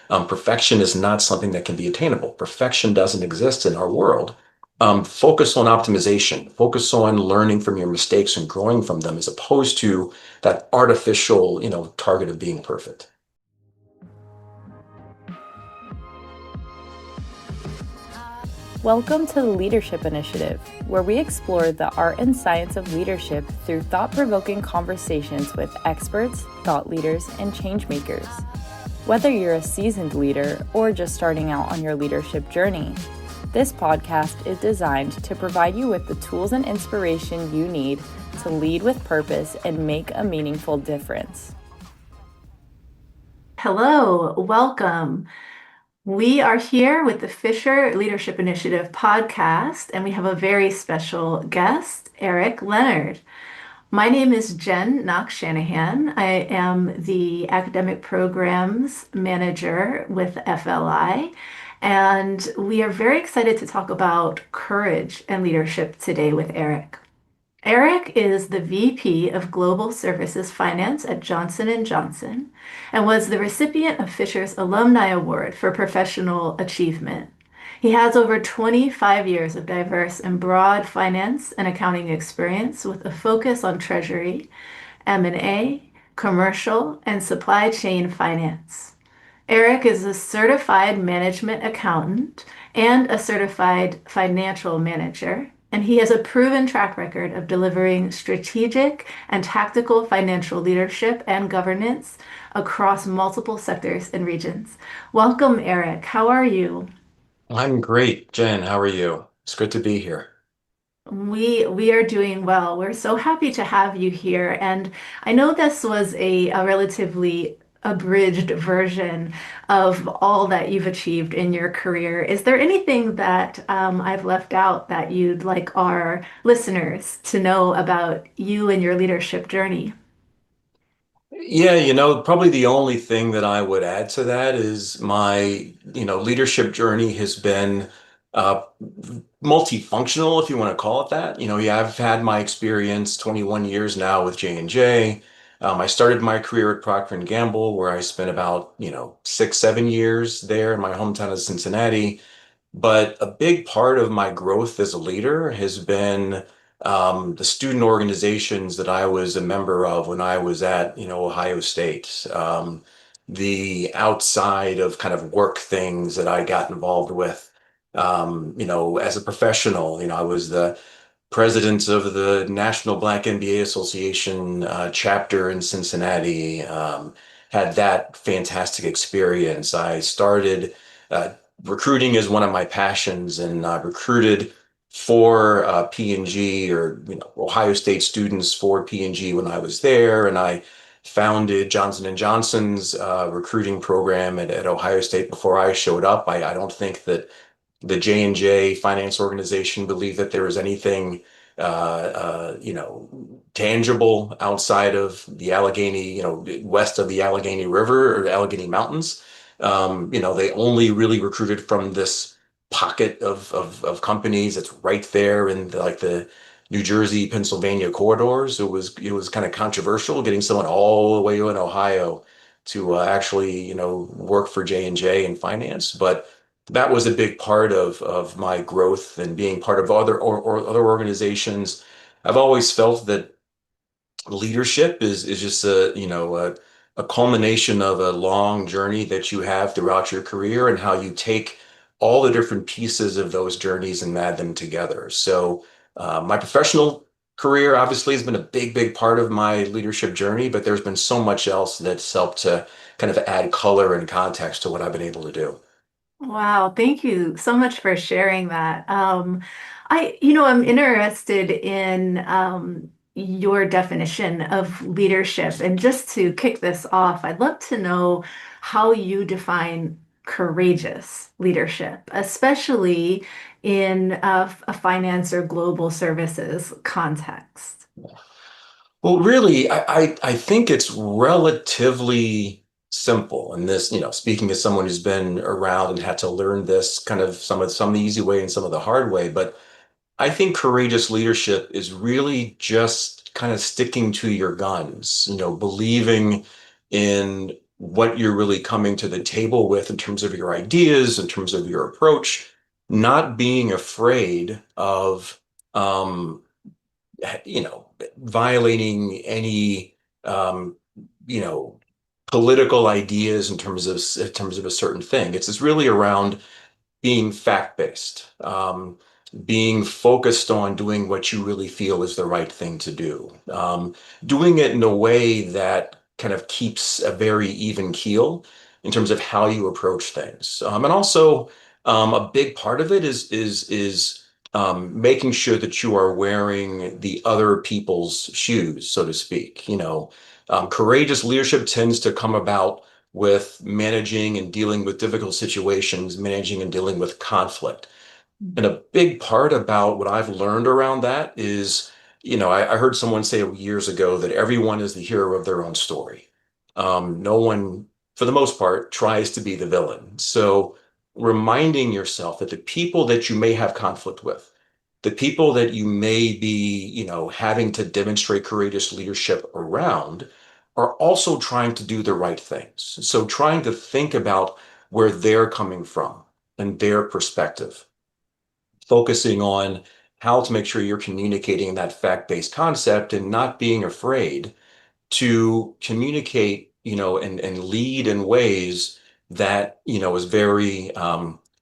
Perfection is not something that can be attainable. Perfection doesn't exist in our world. Focus on optimization, focus on learning from your mistakes and growing from them as opposed to that artificial, target of being perfect. Welcome to the Leadership Initiative, where we explore the art and science of leadership through thought-provoking conversations with experts, thought leaders, and changemakers. Whether you're a seasoned leader or just starting out on your leadership journey, this podcast is designed to provide you with the tools and inspiration you need to lead with purpose and make a meaningful difference. Hello, welcome. We are here with the Fisher Leadership Initiative podcast, and we have a very special guest, Eric Lenard. My name is Jen Knox Shanahan. I am the Academic Programs Manager with FLI, and we are very excited to talk about courage and leadership today with Eric. Eric is the VP of Global Services Finance at Johnson & Johnson and was the recipient of Fisher's Alumni Award for Professional Achievement. He has over 25 years of diverse and broad finance and accounting experience with a focus on treasury, M&A, commercial, and supply chain finance. Eric is a certified management accountant and a certified financial manager, and he has a proven track record of delivering strategic and tactical financial leadership and governance across multiple sectors and regions. Welcome, Eric. How are you? I'm great, Jen. How are you? It's good to be here. We are doing well. We're so happy to have you here. And I know this was a relatively abridged version of all that you've achieved in your career. Is there anything that I've left out that you'd like our listeners to know about you and your leadership journey? Yeah, probably the only thing that I would add to that is my, leadership journey has been uh, multifunctional, if you want to call it that. Yeah, I've had my experience 21 years now with J&J. I started my career at Procter& and Gamble, where I spent about, 6, 7 years there in my hometown of Cincinnati. But a big part of my growth as a leader has been the student organizations that I was a member of when I was at, Ohio State. The outside of kind of work things that I got involved with. As a professional, I was the president of the National Black MBA Association chapter in Cincinnati. Had that fantastic experience. I started recruiting is one of my passions, and I recruited for P&G or Ohio State students for P&G when I was there, and I founded Johnson and Johnson's recruiting program at Ohio State before I showed up. I don't think that the J&J finance organization believed that there was anything tangible outside of the Allegheny, west of the Allegheny River or Allegheny Mountains. They only really recruited from this pocket of companies that's right there in the New Jersey, Pennsylvania corridors. It was kind of controversial getting someone all the way in Ohio to actually, work for J&J in finance. But that was a big part of my growth and being part of or other organizations. I've always felt that leadership is just a culmination of a long journey that you have throughout your career and how you take all the different pieces of those journeys and add them together. So my professional career obviously has been a big part of my leadership journey, but there's been so much else that's helped to kind of add color and context to what I've been able to do. Wow, thank you so much for sharing that. I'm interested in your definition of leadership. And just to kick this off, I'd love to know how you define courageous leadership, especially in a finance or global services context. Well, really, I think it's relatively simple. And this, speaking as someone who's been around and had to learn this kind of some of the easy way and some of the hard way, but I think courageous leadership is really just kind of sticking to your guns, believing in what you're really coming to the table with in terms of your ideas, in terms of your approach, not being afraid of, um, violating any, um, you know, political ideas in terms of a certain thing. It's really around being fact-based, being focused on doing what you really feel is the right thing to do, doing it in a way that kind of keeps a very even keel in terms of how you approach things. And also, a big part of it is making sure that you are wearing the other people's shoes, so to speak. Courageous leadership tends to come about with managing and dealing with difficult situations, managing and dealing with conflict. And a big part about what I've learned around that is, I heard someone say years ago that everyone is the hero of their own story. No one, for the most part, tries to be the villain. So reminding yourself that the people that you may have conflict with, the people that you may be, having to demonstrate courageous leadership around are also trying to do the right things. So trying to think about where they're coming from and their perspective, focusing on how to make sure you're communicating that fact-based concept and not being afraid to communicate, and lead in ways that, is very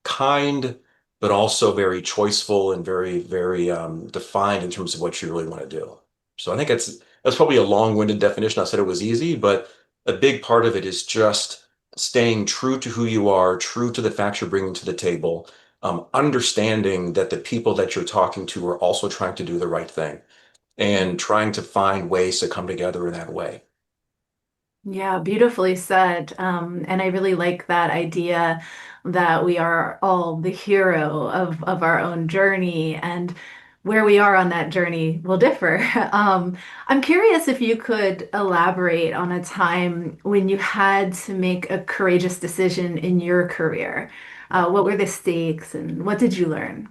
kind, but also very choiceful and very, very defined in terms of what you really want to do. So I think that's probably a long-winded definition. I said it was easy, but a big part of it is just staying true to who you are, true to the facts you're bringing to the table, understanding that the people that you're talking to are also trying to do the right thing and trying to find ways to come together in that way. Yeah, beautifully said. And I really like that idea that we are all the hero of our own journey, and where we are on that journey will differ. I'm curious if you could elaborate on a time when you had to make a courageous decision in your career. What were the stakes and what did you learn?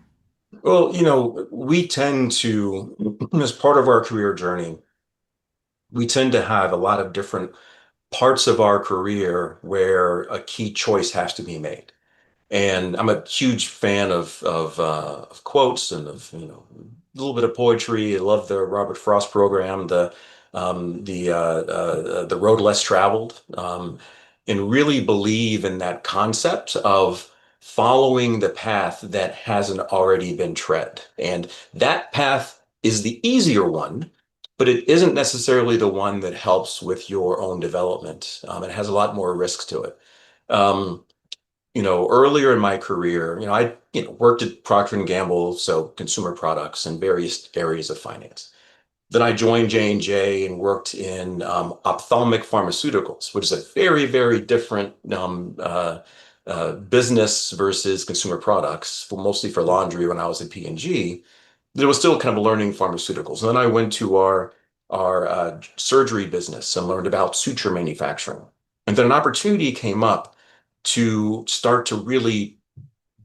Well, we tend to, as part of our career journey, we tend to have a lot of different parts of our career where a key choice has to be made. And I'm a huge fan of quotes and of a little bit of poetry. I love the Robert Frost program, the Road Less Traveled, and really believe in that concept of following the path that hasn't already been tread. And that path is the easier one, but it isn't necessarily the one that helps with your own development. It has a lot more risks to it. Um, Earlier in my career, I, worked at Procter and Gamble, so consumer products and various areas of finance. Then I joined J&J and worked in ophthalmic pharmaceuticals, which is a very, very different business versus consumer products, mostly for laundry when I was at P&G. It was still kind of learning pharmaceuticals. And then I went to our surgery business and learned about suture manufacturing. And then an opportunity came up to start to really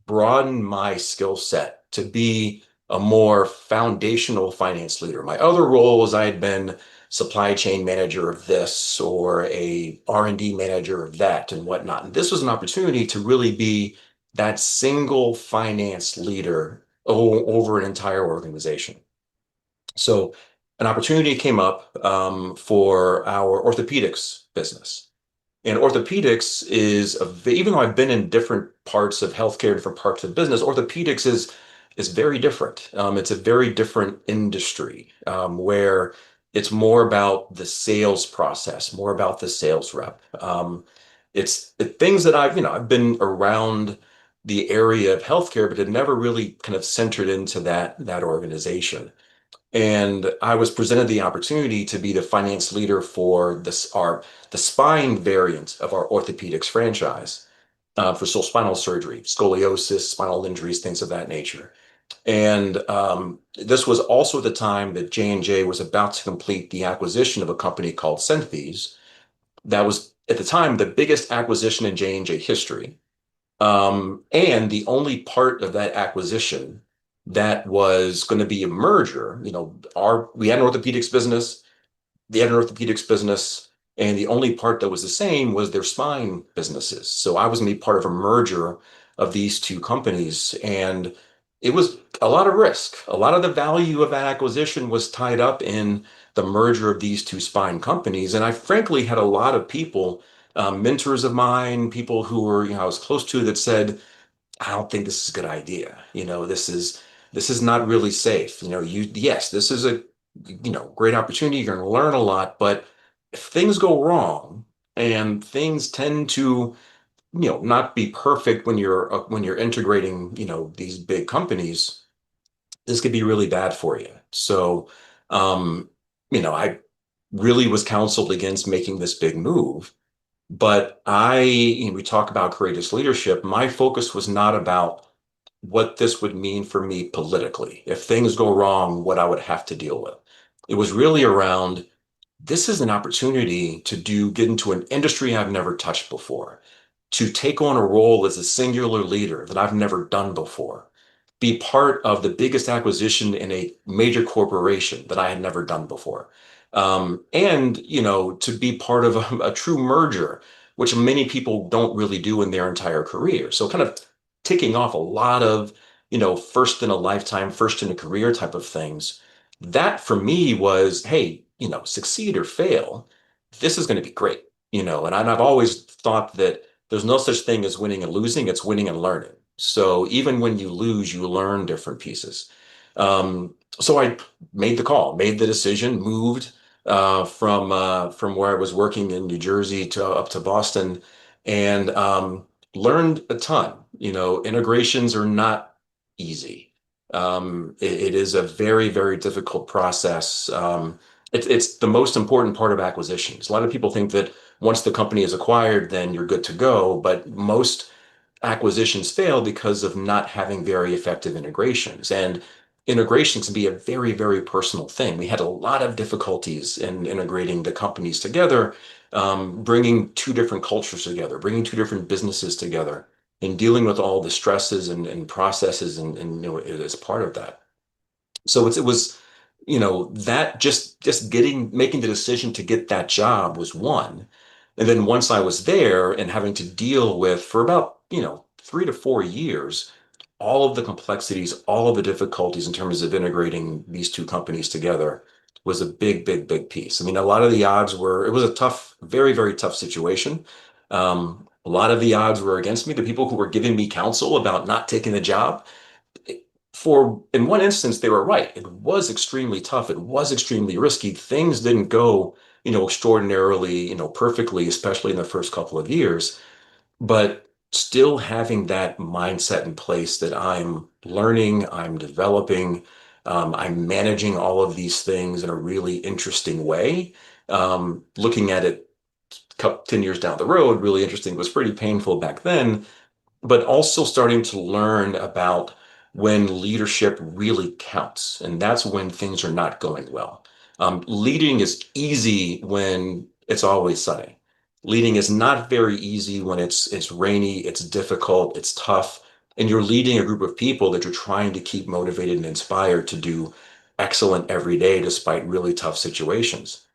broaden my skill set to be a more foundational finance leader. My other role was I had been supply chain manager of this or a R&D manager of that and whatnot. And this was an opportunity to really be that single finance leader over an entire organization. So an opportunity came up for our orthopedics business. And orthopedics even though I've been in different parts of healthcare, different parts of business, orthopedics is very different. It's a very different industry where it's more about the sales process, more about the sales rep. It's things that I've been around the area of healthcare, but had never really kind of centered into that organization. And I was presented the opportunity to be the finance leader for the spine variant of our orthopedics franchise for spinal surgery, scoliosis, spinal injuries, things of that nature. And this was also the time that J&J was about to complete the acquisition of a company called Synthes. That was at the time the biggest acquisition in J&J history. And the only part of that acquisition that was going to be a merger, we had an orthopedics business, they had an orthopedics business. And the only part that was the same was their spine businesses. So I was going to be part of a merger of these two companies. And it was a lot of risk. A lot of the value of that acquisition was tied up in the merger of these two spine companies. And I frankly had a lot of people, mentors of mine, people who were, I was close to that said, I don't think this is a good idea. This is not really safe. Yes, this is a, great opportunity. You're going to learn a lot, but if things go wrong and things tend to, not be perfect when you're integrating, these big companies, this could be really bad for you. So, um, I really was counseled against making this big move. But we talk about courageous leadership. My focus was not about what this would mean for me politically. If things go wrong, what I would have to deal with. It was really around this is an opportunity to get into an industry I've never touched before, to take on a role as a singular leader that I've never done before, be part of the biggest acquisition in a major corporation that I had never done before. And, to be part of a true merger, which many people don't really do in their entire career. So kind of ticking off a lot of, first in a lifetime, first in a career type of things. That for me was, hey, succeed or fail, this is going to be great, and I've always thought that there's no such thing as winning and losing, it's winning and learning. So even when you lose, you learn different pieces. So I made the call, made the decision, moved from where I was working in New Jersey to up to Boston, and learned a ton. Integrations are not easy. It is a very, very difficult process. It's the most important part of acquisitions. A lot of people think that once the company is acquired, then you're good to go. But most acquisitions fail because of not having very effective integrations. And integrations can be a very, very personal thing. We had a lot of difficulties in integrating the companies together, bringing two different cultures together, bringing two different businesses together, and dealing with all the stresses and processes and as part of that. So it was, that just making the decision to get that job was one. And then once I was there and having to deal with for about, 3 to 4 years, all of the complexities, all of the difficulties in terms of integrating these two companies together was a big, big, big piece. I mean, a lot of the odds were, it was a tough, very, very tough situation. A lot of the odds were against me. The people who were giving me counsel about not taking the job, in one instance, they were right. It was extremely tough. It was extremely risky. Things didn't go, extraordinarily, perfectly, especially in the first couple of years. But still having that mindset in place that I'm learning, I'm developing, I'm managing all of these things in a really interesting way. Looking at it 10 years down the road, really interesting. It was pretty painful back then, but also starting to learn about when leadership really counts. And that's when things are not going well. Leading is easy when it's always sunny. Leading is not very easy when it's rainy, it's difficult, it's tough, and you're leading a group of people that you're trying to keep motivated and inspired to do excellent every day despite really tough situations.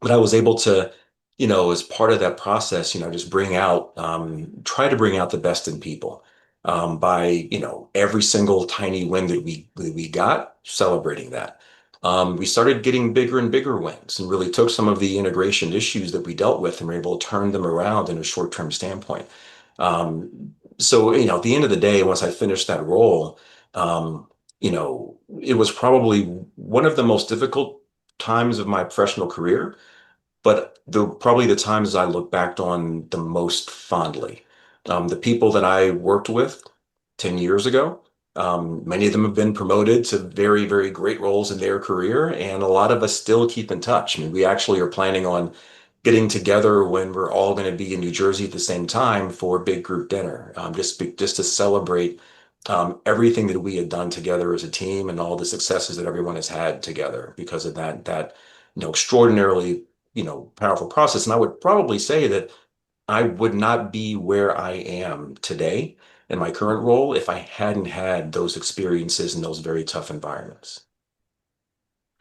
But I was able to, as part of that process, just try to bring out the best in people, by, every single tiny win that we got, celebrating that. We started getting bigger and bigger wins and really took some of the integration issues that we dealt with and were able to turn them around in a short-term standpoint. So, at the end of the day, once I finished that role, it was probably one of the most difficult times of my professional career, but probably the times I look back on the most fondly. The people that I worked with 10 years ago, many of them have been promoted to very, very great roles in their career, and a lot of us still keep in touch. I mean, we actually are planning on getting together when we're all going to be in New Jersey at the same time for a big group dinner, just to celebrate everything that we had done together as a team and all the successes that everyone has had together because of that extraordinarily powerful process. And I would probably say that I would not be where I am today in my current role if I hadn't had those experiences in those very tough environments.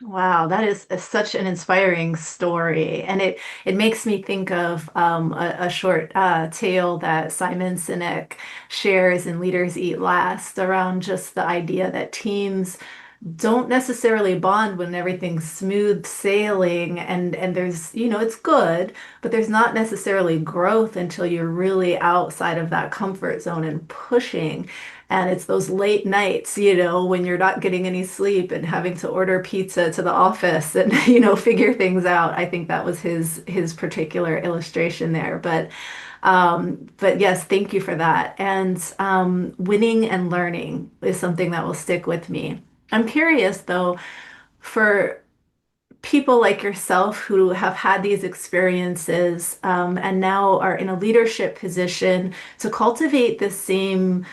Wow, that is such an inspiring story, and it makes me think of a short tale that Simon Sinek shares in Leaders Eat Last around just the idea that teams don't necessarily bond when everything's smooth sailing and there's, it's good, but there's not necessarily growth until you're really outside of that comfort zone and pushing. And it's those late nights, when you're not getting any sleep and having to order pizza to the office and, figure things out. I think that was his particular illustration there. But yes, thank you for that. And winning and learning is something that will stick with me. I'm curious though, for people like yourself who have had these experiences and now are in a leadership position to cultivate the same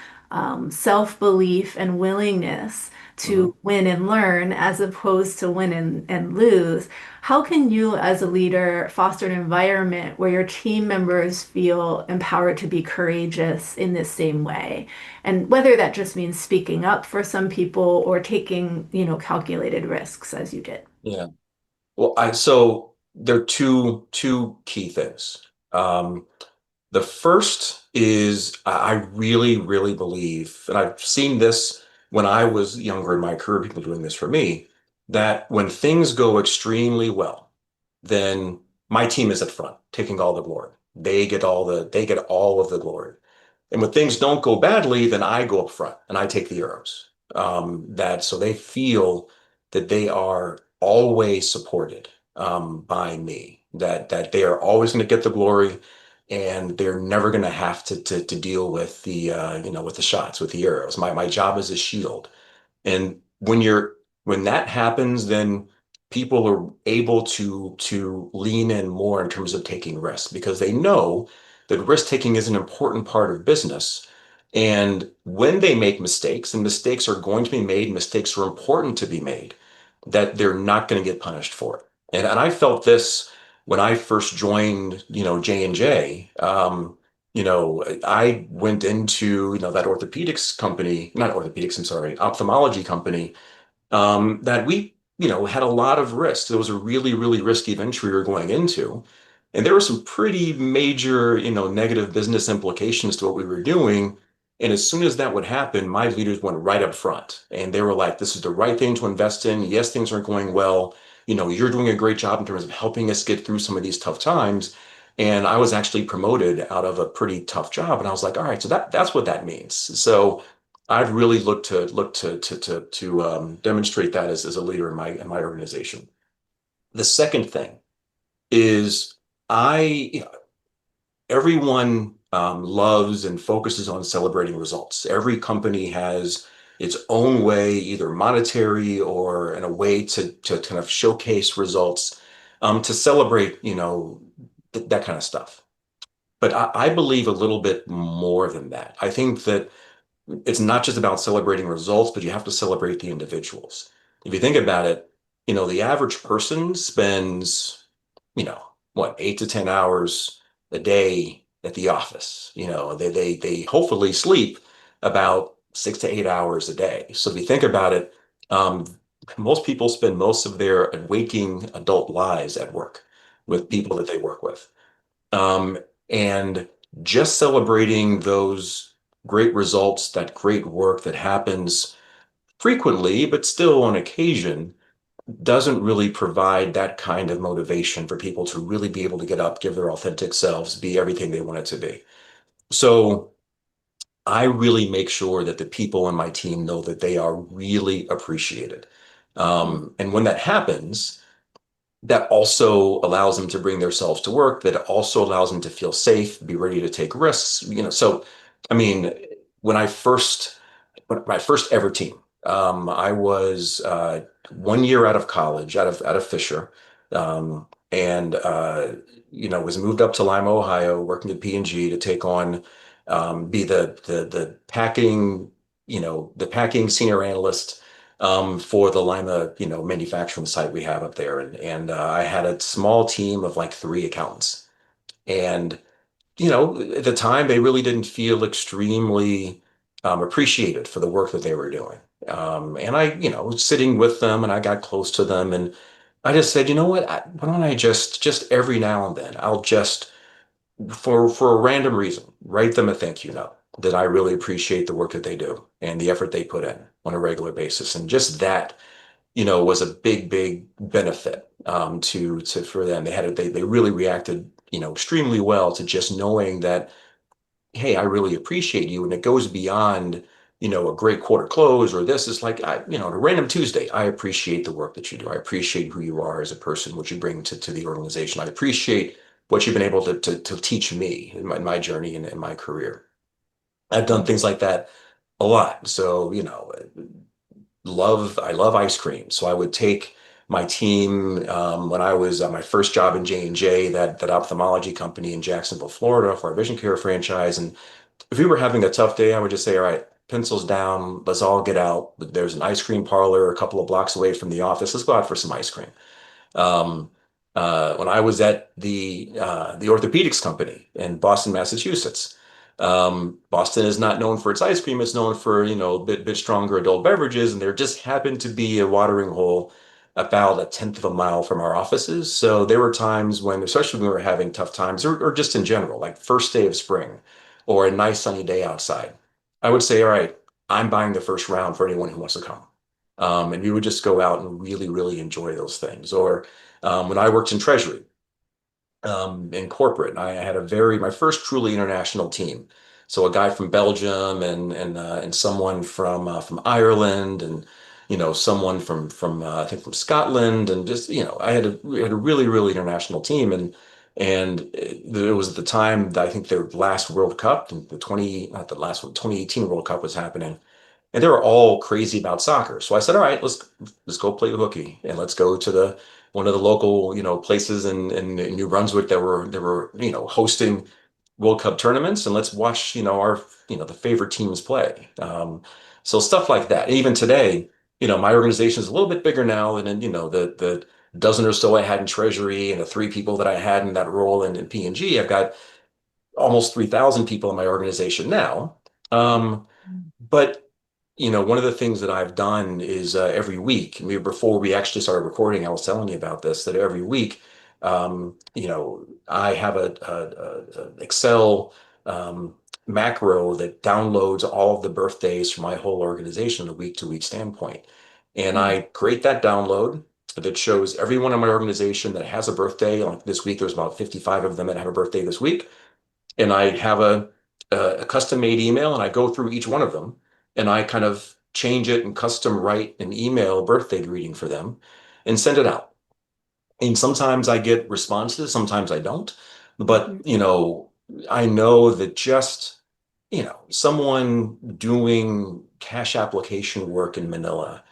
self-belief and willingness Mhm. to win and learn as opposed to win and lose. How can you, as a leader, foster an environment where your team members feel empowered to be courageous in this same way? And whether that just means speaking up for some people or taking, calculated risks as you did. Yeah. Well, so there are two key things. The first is I really, really believe, and I've seen this when I was younger in my career, people doing this for me, that when things go extremely well, then my team is at front, taking all the glory. They get all of the glory. And when things don't go badly, then I go up front and I take the arrows. That so they feel that they are always supported by me, that they are always going to get the glory, and they're never going to have to deal with the with the shots, with the arrows. My job is a shield. And when that happens, then people are able to lean in more in terms of taking risks because they know that risk taking is an important part of business. And when they make mistakes, and mistakes are going to be made, mistakes are important to be made, that they're not going to get punished for it. And I felt this when I first joined, J&J. I went into, that orthopedics company, not orthopedics, I'm sorry, ophthalmology company, that we, had a lot of risks. It was a really, really risky venture we were going into. And there were some pretty major, negative business implications to what we were doing. And as soon as that would happen, my leaders went right up front and they were like, this is the right thing to invest in. Yes, things aren't going well. You're doing a great job in terms of helping us get through some of these tough times. And I was actually promoted out of a pretty tough job. And I was like, all right, so that's what that means. So I've really looked to demonstrate that as a leader in my organization. The second thing is everyone loves and focuses on celebrating results. Every company has its own way, either monetary or in a way to kind of showcase results, to celebrate, that kind of stuff. But I believe a little bit more than that. I think that it's not just about celebrating results, but you have to celebrate the individuals. If you think about it, the average person spends, you know, what, 8 to 10 hours a day at the office. They hopefully sleep about 6 to 8 hours a day. So if you think about it, um, most people spend most of their waking adult lives at work with people that they work with. Um, and just celebrating those great results, that great work that happens frequently, but still on occasion, doesn't really provide that kind of motivation for people to really be able to get up, give their authentic selves, be everything they want it to be. So I really make sure that the people on my team know that they are really appreciated. And when that happens, that also allows them to bring themselves to work, that also allows them to feel safe, be ready to take risks. So I mean, when I first when my first ever team, I was 1 year out of college, out of Fisher, and was moved up to Lima, Ohio, working at P&G to take on be the packing, the packing senior analyst for the Lima, manufacturing site we have up there. And I had a small team of like 3 accountants. And, at the time, they really didn't feel extremely appreciated for the work that they were doing. And I, was sitting with them and I got close to them and I just said, you know what? Why don't I just every now and then, I'll just, for a random reason, write them a thank you note that I really appreciate the work that they do and the effort they put in on a regular basis. And just that, was a big benefit to for them. They really reacted, extremely well to just knowing that, hey, I really appreciate you. And it goes beyond, a great quarter close or this is like, on a random Tuesday, I appreciate the work that you do. I appreciate who you are as a person, what you bring to the organization. I appreciate what you've been able to teach me in my journey and in my career. I've done things like that a lot. So, I love ice cream. So I would take my team when I was my first job in J&J, that ophthalmology company in Jacksonville, Florida, for our vision care franchise. And if we were having a tough day, I would just say, all right, pencils down, let's all get out. There's an ice cream parlor a couple of blocks away from the office. Let's go out for some ice cream. Um, when I was at the orthopedics company in Boston, Massachusetts, Boston is not known for its ice cream. It's known for, a bit stronger adult beverages, and there just happened to be a watering hole about a tenth of a mile from our offices. So there were times when, especially when we were having tough times, or just in general, like first day of spring or a nice sunny day outside, I would say, all right, I'm buying the first round for anyone who wants to come. And we would just go out and really enjoy those things. Or when I worked in treasury, in corporate, I had my first truly international team. So a guy from Belgium and someone from Ireland and someone from I think from Scotland and just we had a really international team and it was at the time that I think their last World Cup, the 20 not the last one, 2018 World Cup was happening. And they were all crazy about soccer. So I said, all right, let's go play hooky and let's go to the one of the local, places in New Brunswick that were, hosting World Cup tournaments and let's watch, our, the favorite teams play. So stuff like that. Even today, my organization is a little bit bigger now than, the dozen or so I had in treasury and the three people that I had in that role in P&G. I've got almost 3,000 people in my organization now. But one of the things that I've done is every week, before we actually started recording, I was telling you about this, that every week, I have a Excel macro that downloads all of the birthdays for my whole organization on a week-to-week standpoint. And Mm. I create that download that shows everyone in my organization that has a birthday. Like this week, there's about 55 of them that have a birthday this week and I have a custom made email and I go through each one of them and I kind of change it and custom write an email birthday greeting for them and send it out. And sometimes I get responses, sometimes I don't. But, Mhm. I know that just, someone doing cash application work in Manila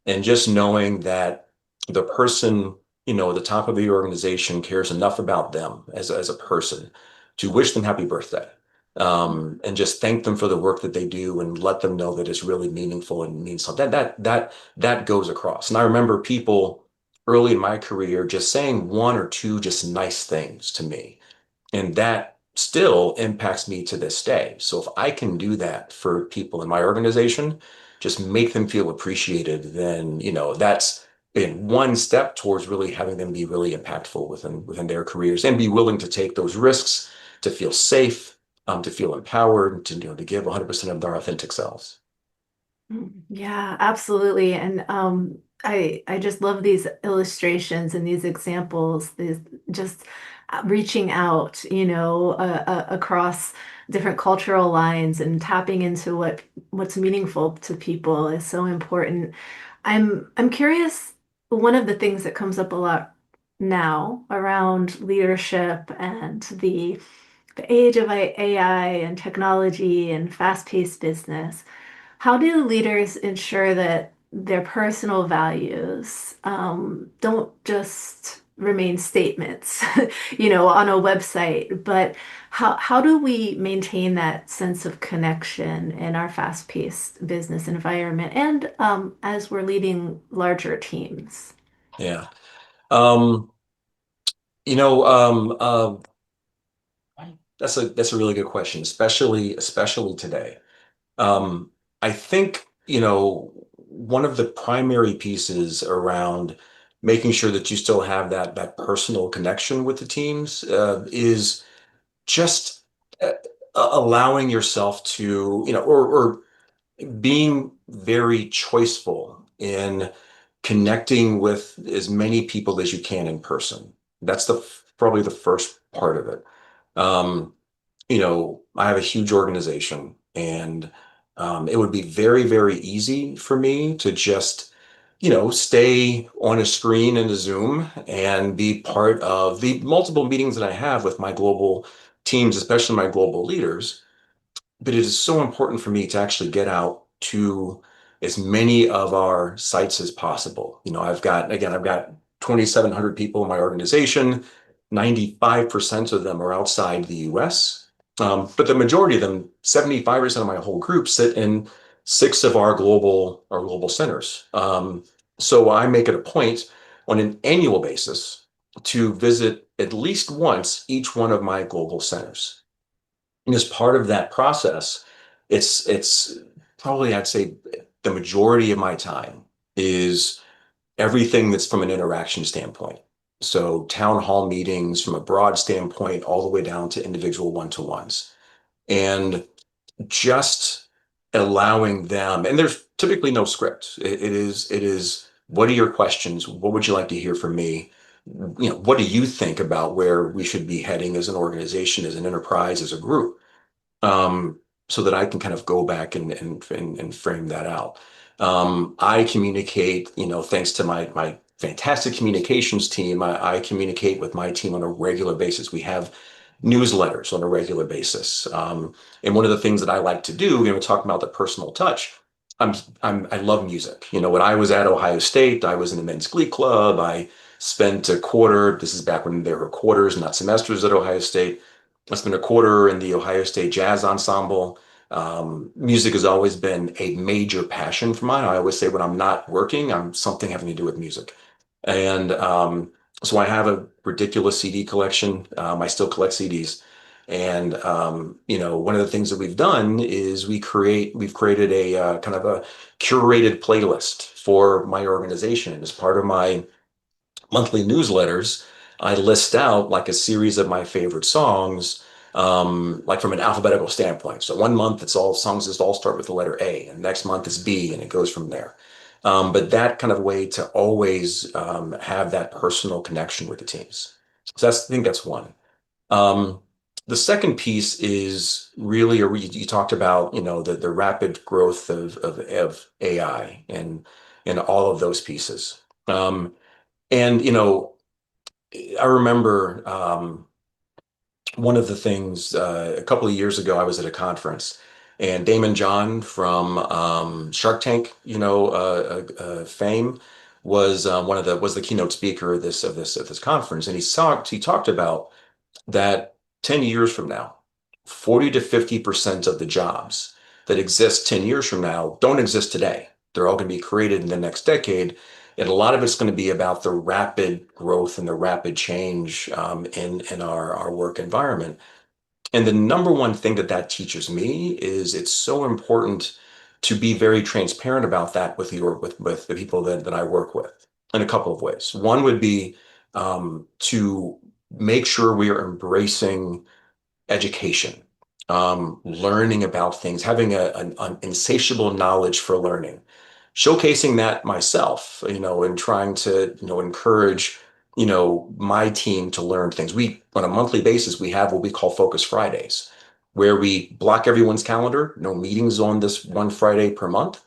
and just knowing that the person, at the top of the organization cares enough about them as a person to wish them happy birthday. And just thank them for the work that they do and let them know that it's really meaningful and means something. That goes across. And I remember people early in my career just saying one or two just nice things to me. And that still impacts me to this day. So if I can do that for people in my organization, just make them feel appreciated, then, that's in one step towards really having them be really impactful within their careers and be willing to take those risks, to feel safe, to feel empowered, to give 100% of their authentic selves. Yeah, absolutely. And I just love these illustrations and these examples, these just reaching out, across different cultural lines and tapping into what's meaningful to people is so important. I'm curious, one of the things that comes up a lot now around leadership and the age of AI and technology and fast-paced business. How do leaders ensure that their personal values don't just remain statements, on a website, but how do we maintain that sense of connection in our fast-paced business environment and as we're leading larger teams? Yeah. Um, you know, that's a really good question, especially today. I think, one of the primary pieces around making sure that you still have that personal connection with the teams is just uh, allowing yourself to, or being very choiceful in connecting with as many people as you can in person. That's probably the first part of it. Um, I have a huge organization, and it would be very, very easy for me to just, stay on a screen in a Zoom and be part of the multiple meetings that I have with my global teams, especially my global leaders. But it is so important for me to actually get out to as many of our sites as possible. I've got 2,700 people in my organization. 95% of them are outside the US. But the majority of them, 75% of my whole group, sit in six of our global centers. So I make it a point on an annual basis to visit at least once each one of my global centers. And as part of that process, it's probably, I'd say, the majority of my time is everything that's from an interaction standpoint. So town hall meetings from a broad standpoint, all the way down to individual one-to-ones. And just allowing them, and there's typically no script. It is, what are your questions? What would you like to hear from me? What do you think about where we should be heading as an organization, as an enterprise, as a group? So that I can kind of go back and frame that out. I communicate, thanks to my fantastic communications team, I communicate with my team on a regular basis. We have newsletters on a regular basis. And one of the things that I like to do, talking about the personal touch, I love music. When I was at Ohio State, I was in the men's glee club. I spent a quarter, this is back when there were quarters, not semesters at Ohio State. I spent a quarter in the Ohio State Jazz Ensemble. Music has always been a major passion for mine. I always say when I'm not working, I'm something having to do with music. And so I have a ridiculous CD collection. I still collect CDs. And one of the things that we've done is we've created a kind of a curated playlist for my organization as part of my monthly newsletters. I list out like a series of my favorite songs, like from an alphabetical standpoint. So one month it's all songs that all start with the letter A, and next month is B, and it goes from there. But that kind of way to always have that personal connection with the teams. So I think that's one. Um, the second piece is really, you talked about, the rapid growth of AI and all of those pieces. And I remember one of the things a couple of years ago, I was at a conference, and Damon John from Shark Tank, fame, was the keynote speaker of this conference, and he talked about that 10 years from now, 40 to 50% of the jobs that exist 10 years from now don't exist today. They're all going to be created in the next decade. And a lot of it's going to be about the rapid growth and the rapid change in our work environment. And the number one thing that teaches me is it's so important to be very transparent about that with the people that I work with in a couple of ways. One would be to make sure we are embracing education, learning about things, having an insatiable knowledge for learning, showcasing that myself, and trying to, encourage, my team to learn things. On a monthly basis, we have what we call Focus Fridays, where we block everyone's calendar, no meetings on this one Friday per month.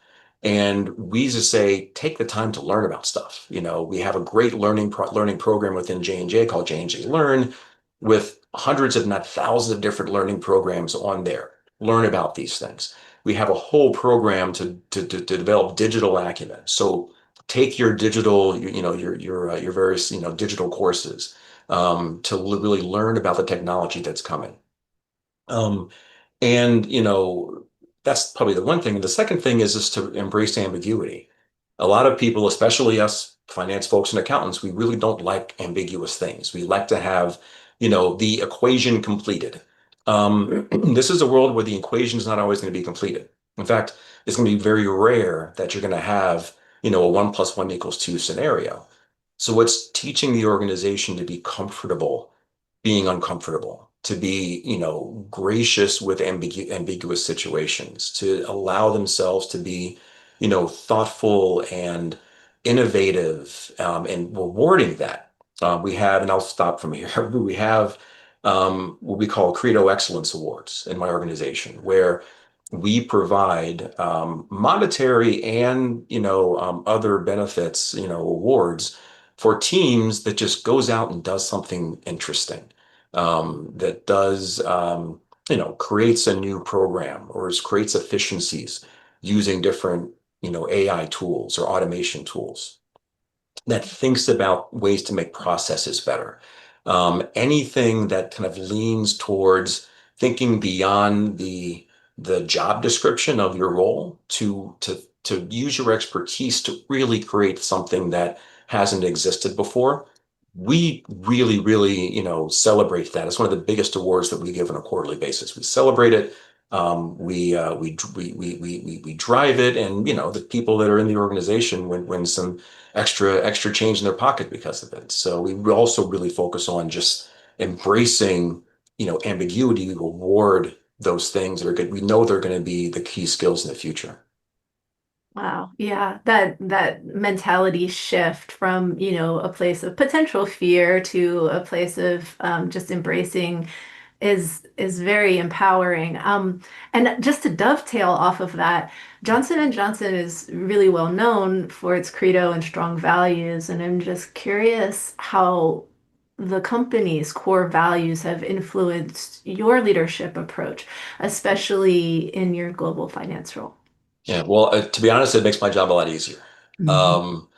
And we just say, take the time to learn about stuff. We have a great learning program within J&J called J&J Learn, with hundreds, if not thousands, of different learning programs on there. Learn about these things. We have a whole program to develop digital acumen. So take your digital, your various, digital courses to really learn about the technology that's coming. Um, and that's probably the one thing. And the second thing is just to embrace ambiguity. A lot of people, especially us finance folks and accountants, we really don't like ambiguous things. We like to have, the equation completed. This is a world where the equation is not always going to be completed. In fact, it's going to be very rare that you're going to have, a 1 + 1 = 2 scenario. So it's teaching the organization to be comfortable being uncomfortable, to be, gracious with ambiguous situations, to allow themselves to be, thoughtful and innovative, and rewarding that. We have, and I'll stop from here, we have what we call Credo Excellence Awards in my organization, where we provide monetary and other benefits, awards for teams that just goes out and does something interesting, that does creates a new program or creates efficiencies using different AI tools or automation tools, that thinks about ways to make processes better. Anything that kind of leans towards thinking beyond the job description of your role to use your expertise to really create something that hasn't existed before. We really, really, celebrate that. It's one of the biggest awards that we give on a quarterly basis. We celebrate it. We drive it, and the people that are in the organization win some extra change in their pocket because of it. So we also really focus on just embracing, ambiguity. We reward those things that are good. We know they're going to be the key skills in the future. Wow. Yeah, that mentality shift from, a place of potential fear to a place of just embracing is very empowering. And just to dovetail off of that, Johnson and Johnson is really well known for its credo and strong values, and I'm just curious how the company's core values have influenced your leadership approach, especially in your global finance role. Yeah, well, to be honest, it makes my job a lot easier. Mhm. Um,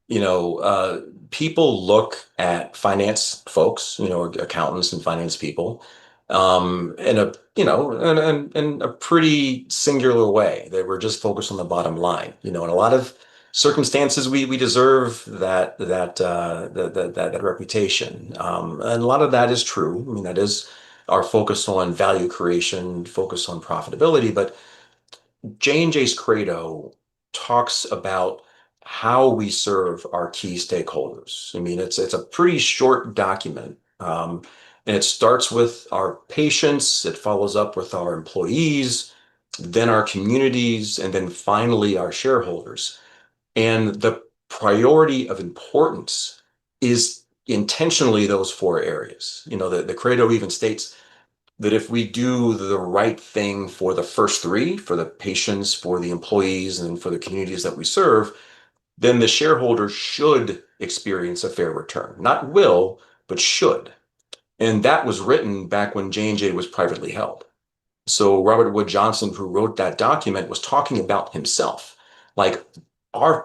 you know, uh, People look at finance folks, accountants and finance people, in a, in a pretty singular way. They were just focused on the bottom line. In a lot of circumstances, we deserve that reputation, and a lot of that is true. I mean, that is our focus on value creation, focus on profitability, but J&J's Credo talks about how we serve our key stakeholders. I mean, it's a pretty short document, and it starts with our patients, it follows up with our employees, then our communities, and then finally our shareholders. And the priority of importance is intentionally those four areas. The Credo even states that if we do the right thing for the first three, for the patients, for the employees, and for the communities that we serve, then the shareholders should experience a fair return. Not will, but should. And that was written back when J&J was privately held. So Robert Wood Johnson, who wrote that document, was talking about himself. Like,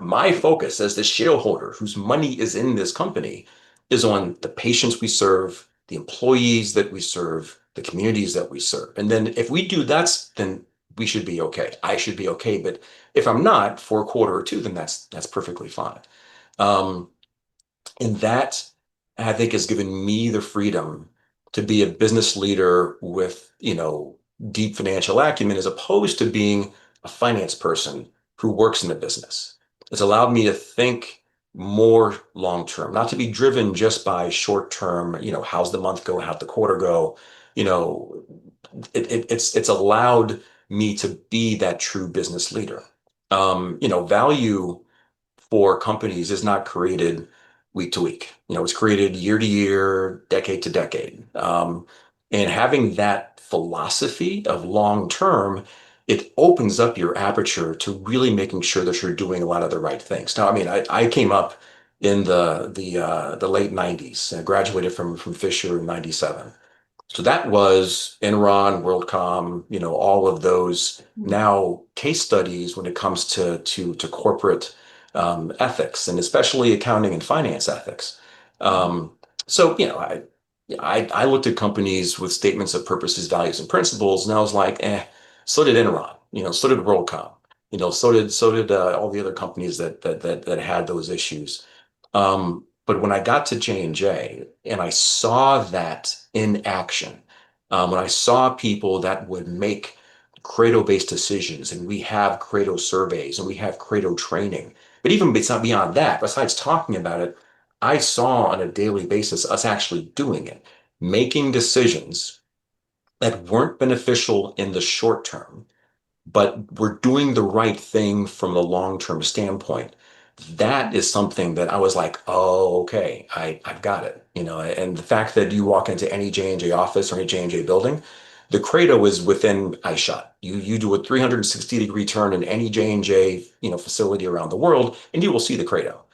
my focus as the shareholder whose money is in this company is on the patients we serve, the employees that we serve, the communities that we serve. And then if we do that, then we should be okay. I should be okay. But if I'm not for a quarter or two, then that's perfectly fine. Um, and that, I think, has given me the freedom to be a business leader with, deep financial acumen as opposed to being a finance person who works in the business. It's allowed me to think more long term, not to be driven just by short term, how's the month go, how'd the quarter go. You know, it's allowed me to be that true business leader. Value for companies is not created week to week. It's created year to year, decade to decade. And having that philosophy of long term, it opens up your aperture to really making sure that you're doing a lot of the right things. Now, I mean, I came up in the late 90s. I graduated from Fisher in 97. So that was Enron, WorldCom, all of those now case studies when it comes to corporate ethics, and especially accounting and finance ethics. Um, so, I looked at companies with statements of purposes, values, and principles, and I was like, so did Enron, so did WorldCom, so did all the other companies that had those issues. But when I got to J&J and I saw that in action, when I saw people that would make Credo-based decisions, and we have Credo surveys, and we have Credo training. But even it's not beyond that. Besides talking about it, I saw on a daily basis us actually doing it, making decisions that weren't beneficial in the short term, but we're doing the right thing from the long-term standpoint. That is something that I was like, oh, okay, I've got it. And the fact that you walk into any J&J office or any J&J building, the Credo is within eyeshot. You do a 360-degree turn in any J&J, facility around the world, and you will see the Credo.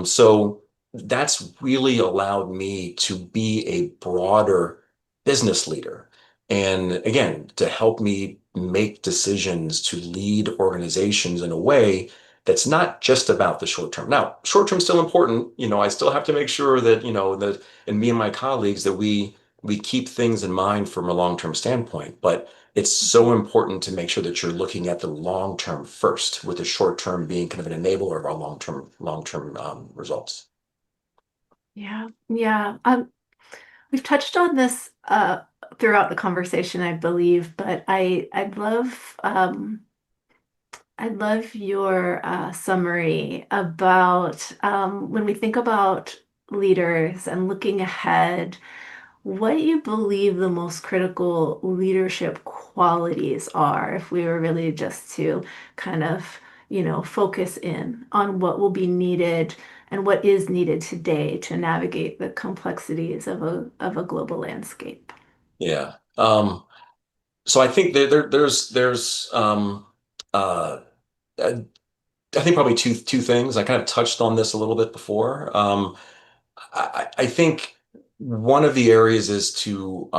So that's really allowed me to be a broader business leader. And again, to help me make decisions to lead organizations in a way that's not just about the short term. Now, short term is still important. I still have to make sure that, and me and my colleagues that we keep things in mind from a long-term standpoint. But it's so important to make sure that you're looking at the long term first, with the short term being kind of an enabler of our long term results. Yeah, yeah. We've touched on this throughout the conversation, I believe, but I'd love your summary about when we think about leaders and looking ahead, what you believe the most critical leadership qualities are, if we were really just to kind of, focus in on what will be needed and what is needed today to navigate the complexities of a global landscape. Yeah. So I think there's uh, I think probably two things. I kind of touched on this a little bit before. I think one of the areas is to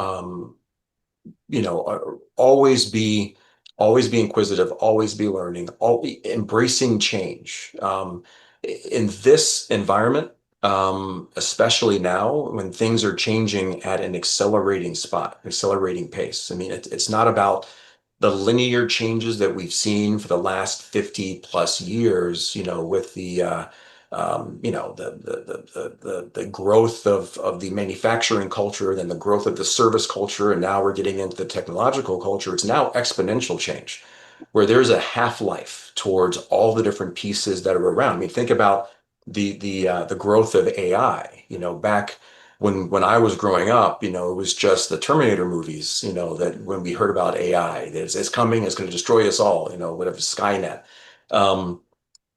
always be inquisitive, always be learning, embracing change. In this environment, especially now when things are changing at an accelerating pace. I mean, it's not about the linear changes that we've seen for the last 50 plus years, with the growth of the manufacturing culture, then the growth of the service culture, and now we're getting into the technological culture. It's now exponential change, where there's a half-life towards all the different pieces that are around. I mean, think about the growth of AI. Back when I was growing up, it was just the Terminator movies, that when we heard about AI, it's coming, it's going to destroy us all, whatever, Skynet. Um,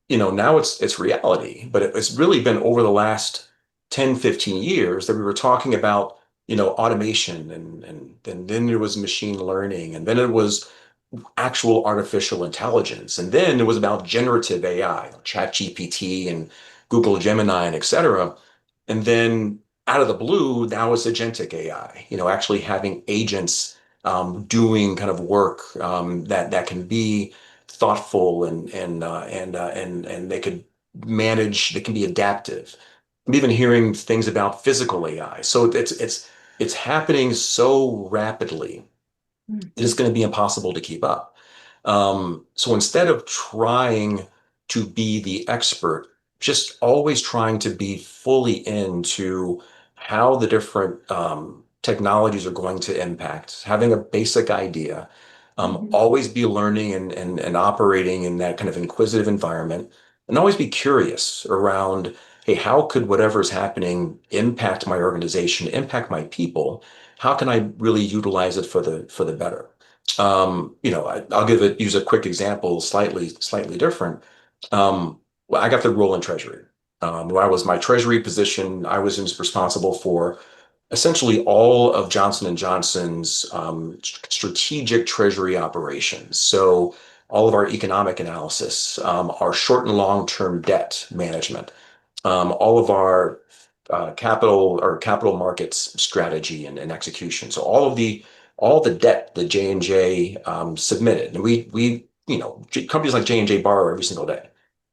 now it's reality, but it's really been over the last 10, 15 years that we were talking about, automation, and then there was machine learning, and then it was actual artificial intelligence. And then it was about generative AI, ChatGPT and Google Gemini and et cetera. And then out of the blue, now it's agentic AI, actually having agents doing kind of work that can be thoughtful and they could manage, they can be adaptive. I'm even hearing things about physical AI. So it's happening so rapidly it is going to be impossible to keep up. So instead of trying to be the expert, just always trying to be fully into how the different technologies are going to impact, having a basic idea, Mhm. always be learning and operating in that kind of inquisitive environment, and always be curious around, hey, how could whatever's happening impact my organization, impact my people? How can I really utilize it for the better? I'll use a quick example, slightly different. Well, I got the role in Treasury. Where I was my Treasury position, I was responsible for essentially all of Johnson and Johnson's strategic Treasury operations. So all of our economic analysis, our short and long-term debt management, all of our capital markets strategy and execution. So all the debt that J&J submitted, and companies like J&J borrow every single day.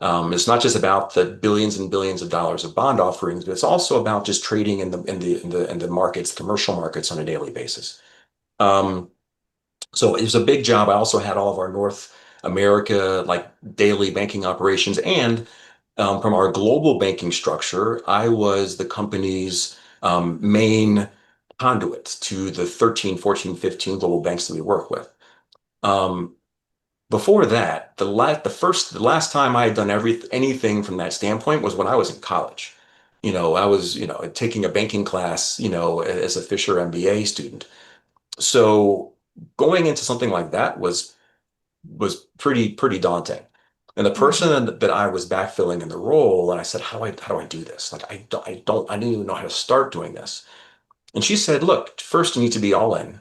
It's not just about the billions and billions of dollars of bond offerings, but it's also about just trading in the markets, commercial markets on a daily basis. Um, so it was a big job. I also had all of our North America like daily banking operations, and from our global banking structure, I was the company's main conduit to the 13, 14, 15 global banks that we work with. Um, Before that, the last time I had done anything from that standpoint was when I was in college. I was, taking a banking class, as a Fisher MBA student. So going into something like that was pretty daunting. And the Mhm. person that I was backfilling in the role, and I said, how do I do this? Like I didn't even know how to start doing this. And she said, look, first you need to be all in.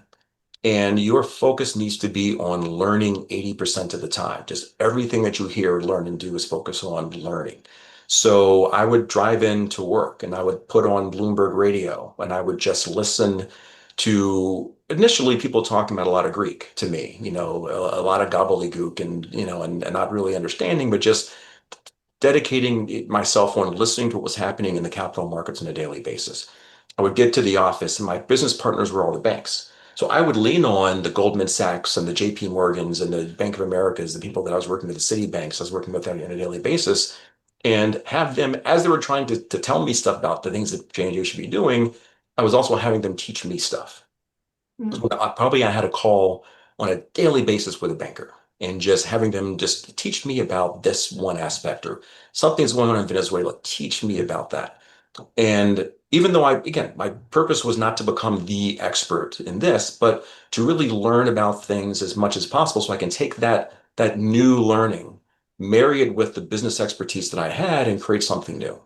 And your focus needs to be on learning 80% of the time. Just everything that you hear, learn, and do is focus on learning. So I would drive into work and I would put on Bloomberg radio and I would just listen to initially people talking about a lot of Greek to me, a lot of gobbledygook and not really understanding, but just dedicating myself on listening to what was happening in the capital markets on a daily basis. I would get to the office and my business partners were all the banks. So I would lean on the Goldman Sachs and the JP Morgans and the Bank of Americas, the people that I was working with, the Citibanks, I was working with on a daily basis, and have them, as they were trying to tell me stuff about the things that J&J should be doing, I was also having them teach me stuff. Mhm. So I had a call on a daily basis with a banker and just having them just teach me about this one aspect or something's going on in Venezuela, teach me about that. And even though again, my purpose was not to become the expert in this, but to really learn about things as much as possible so I can take that new learning, marry it with the business expertise that I had and create something new.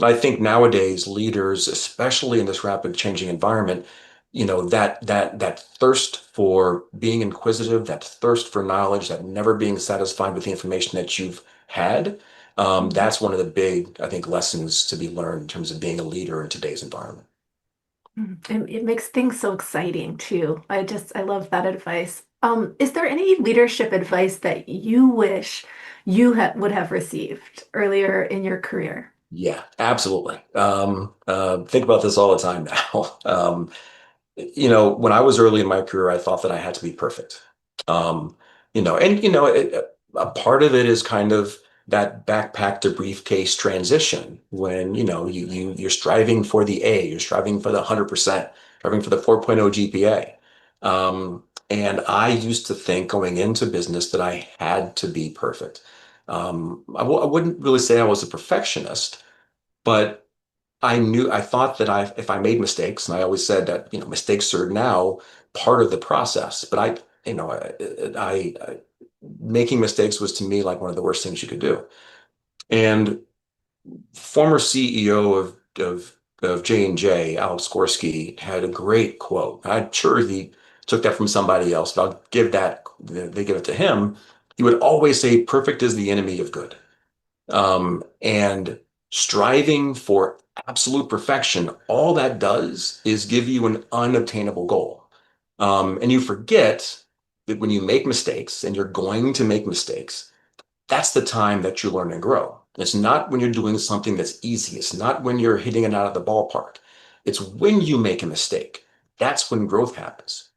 I think nowadays leaders, especially in this rapid changing environment, that thirst for being inquisitive, that thirst for knowledge, that never being satisfied with the information that you've had, Mhm. that's one of the big, I think, lessons to be learned in terms of being a leader in today's environment. And it makes things so exciting too. I love that advice. Is there any leadership advice that you wish you ha would have received earlier in your career? Yeah, absolutely. Think about this all the time now. When I was early in my career, I thought that I had to be perfect. Um, a part of it is kind of that backpack to briefcase transition when, you're striving for the A, you're striving for the 100%, striving for the 4.0 GPA. And I used to think going into business that I had to be perfect. I wouldn't really say I was a perfectionist, but I thought that if I made mistakes, and I always said that, mistakes are now part of the process, but making mistakes was to me like one of the worst things you could do. And former CEO of J&J, Alex Gorsky, had a great quote. I'm sure he took that from somebody else, but they give it to him. He would always say, perfect is the enemy of good. And striving for absolute perfection, all that does is give you an unobtainable goal. And you forget that when you make mistakes, and you're going to make mistakes, that's the time that you learn and grow. It's not when you're doing something that's easy. It's not when you're hitting it out of the ballpark. It's when you make a mistake. That's when growth happens.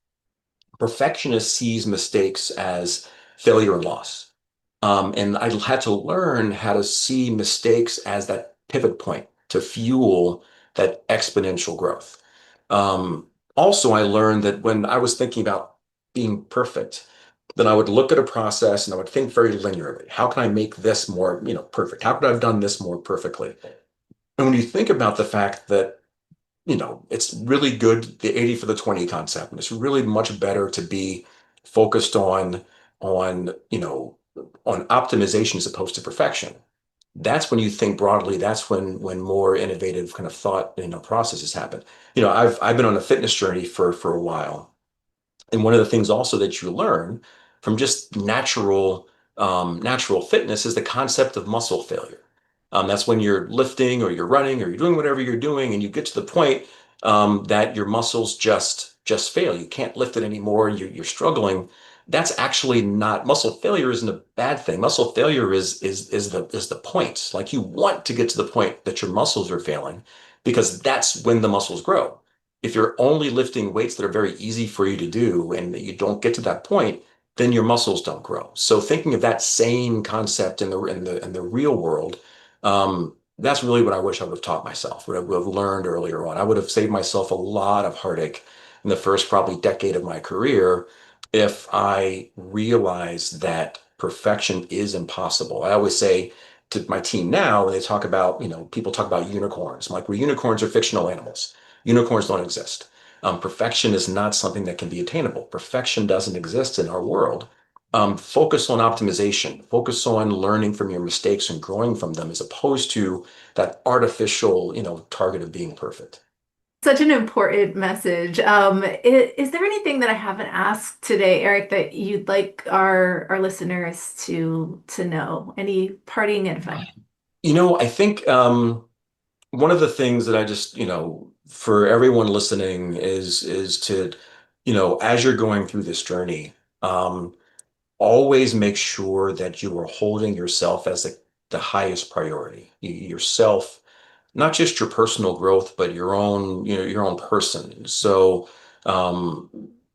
Perfectionist sees mistakes as failure and loss. And I had to learn how to see mistakes as that pivot point to fuel that exponential growth. Also, I learned that when I was thinking about being perfect, then I would look at a process and I would think very linearly. How can I make this more, perfect? How could I have done this more perfectly? And when you think about the fact that it's really good, the 80 for the 20 concept. And it's really much better to be focused on optimization as opposed to perfection. That's when you think broadly, that's when more innovative kind of thought, processes happen. I've been on a fitness journey for a while. And one of the things also that you learn from just natural fitness is the concept of muscle failure. That's when you're lifting or you're running or you're doing whatever you're doing, and you get to the point that your muscles just fail. You can't lift it anymore. You're struggling. That's actually not muscle failure isn't a bad thing. Muscle failure is the point. Like you want to get to the point that your muscles are failing because that's when the muscles grow. If you're only lifting weights that are very easy for you to do and that you don't get to that point, then your muscles don't grow. So thinking of that same concept in the real world, that's really what I wish I would have taught myself, what I would have learned earlier on. I would have saved myself a lot of heartache in the first probably decade of my career if I realize that perfection is impossible. I always say to my team now, when they talk about, people talk about unicorns. I'm like, well, unicorns are fictional animals. Unicorns don't exist. Perfection is not something that can be attainable. Perfection doesn't exist in our world. Focus on optimization, focus on learning from your mistakes and growing from them as opposed to that artificial, target of being perfect. Such an important message. Is there anything that I haven't asked today, Eric, that you'd like our listeners to know? Any parting advice? I think one of the things that I just, for everyone listening is to, as you're going through this journey, um, always make sure that you are holding yourself as the highest priority. Yourself, not just your personal growth, but your own person. So, um,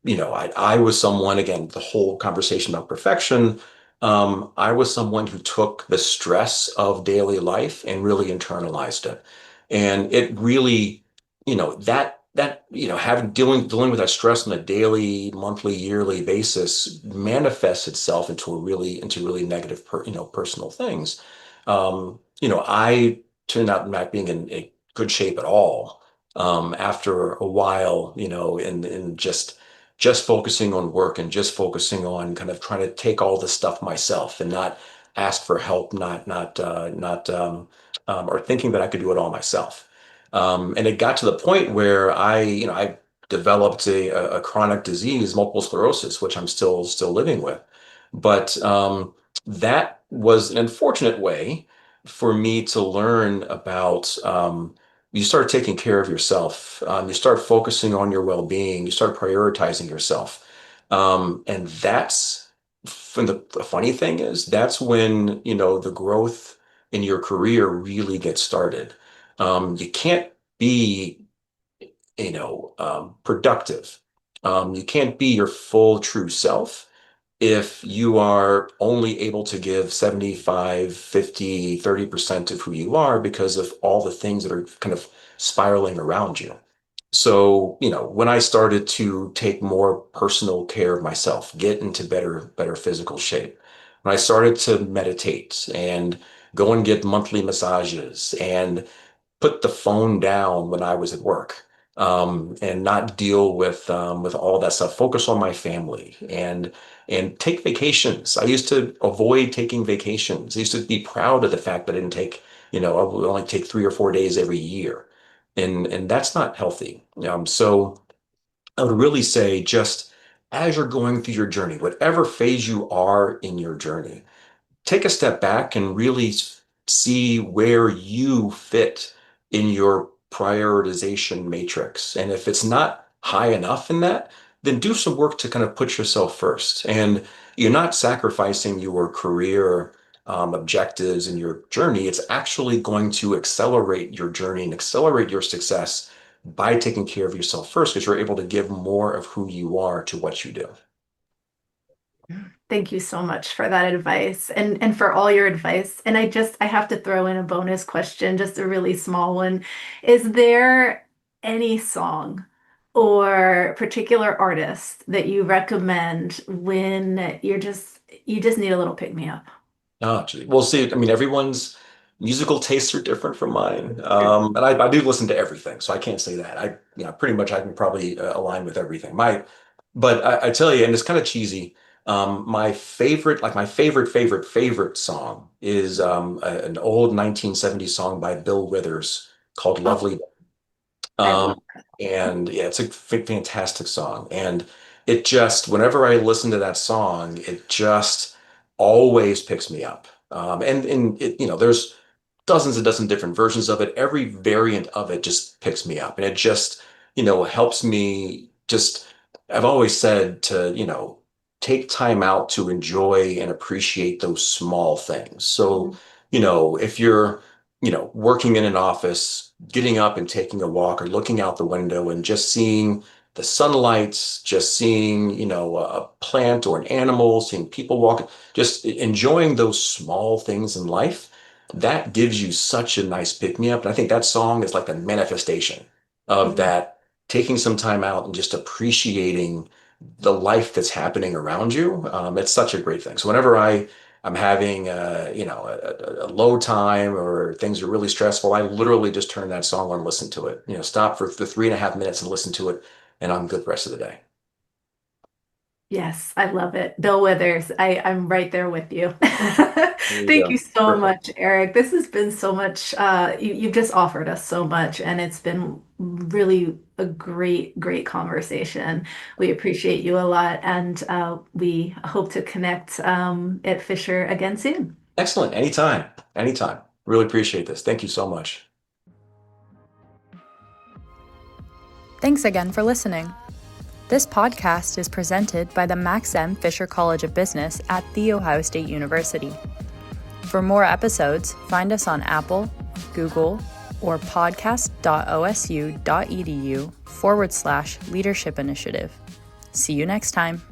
I was someone, again, the whole conversation about perfection. I was someone who took the stress of daily life and really internalized it. And it really, having dealing with that stress on a daily, monthly, yearly basis manifests itself into really negative, personal things. I turned out not being in a good shape at all after a while, in just focusing on work and just focusing on kind of trying to take all the stuff myself and not ask for help, not or thinking that I could do it all myself. And it got to the point where I developed a chronic disease, multiple sclerosis, which I'm still living with. But that was an unfortunate way for me to learn about you start taking care of yourself. You start focusing on your well-being. You start prioritizing yourself. And the funny thing is, that's when, the growth in your career really gets started. You can't be, productive. You can't be your full true self if you are only able to give 75, 50, 30% of who you are because of all the things that are kind of spiraling around you. So, when I started to take more personal care of myself, get into better physical shape, when I started to meditate and go and get monthly massages and put the phone down when I was at work, and not deal with all that stuff. Focus on my family and take vacations. I used to avoid taking vacations. I used to be proud of the fact that I didn't take, I would only take 3 or 4 days every year, and that's not healthy. So I would really say just as you're going through your journey, whatever phase you are in your journey, take a step back and really see where you fit in your prioritization matrix. And if it's not high enough in that, then do some work to kind of put yourself first. And you're not sacrificing your career objectives and your journey. It's actually going to accelerate your journey and accelerate your success by taking care of yourself first, because you're able to give more of who you are to what you do. Thank you so much for that advice and for all your advice. And I have to throw in a bonus question, just a really small one. Is there any song or particular artist that you recommend when you just need a little pick me up? Oh, gee. Well, see, I mean, everyone's musical tastes are different from mine. And I do listen to everything, so I can't say that. Pretty much I can probably align with everything. But I tell you, and it's kind of cheesy. My favorite song is an old 1970s song by Bill Withers called Oh, "Lovely." I love Um, and yeah, it's a fantastic song. And it just, whenever I listen to that song, it just always picks me up. And it, there's dozens and dozens of different versions of it. Every variant of it just picks me up. And it just, helps me just, I've always said to, take time out to enjoy and appreciate those small things. So, it. if you're, working in an office, getting up and taking a walk or looking out the window and just seeing the sunlights, just seeing, a plant or an animal, seeing people walking, just enjoying those small things in life, that gives you such a nice pick me up. And I think that song is like a manifestation of Mhm. that, taking some time out and just appreciating the life that's happening around you. It's such a great thing. So whenever I'm having a low time or things are really stressful, I literally just turn that song on and listen to it. Stop for the 3.5 minutes and listen to it, and I'm good the rest of the day. Yes, I love it. Bill Withers, I'm right there with you. There you Thank you go. so Perfect. much, Eric. This has been so much, you've just offered us so much, and it's been really a great, great conversation. We appreciate you a lot, and we hope to connect at Fisher again soon. Excellent. Anytime. Anytime. Really appreciate this. Thank you so much. Thanks again for listening. This podcast is presented by the Max M. Fisher College of Business at The Ohio State University. For more episodes, find us on Apple, Google, or podcast.osu.edu/leadership initiative. See you next time.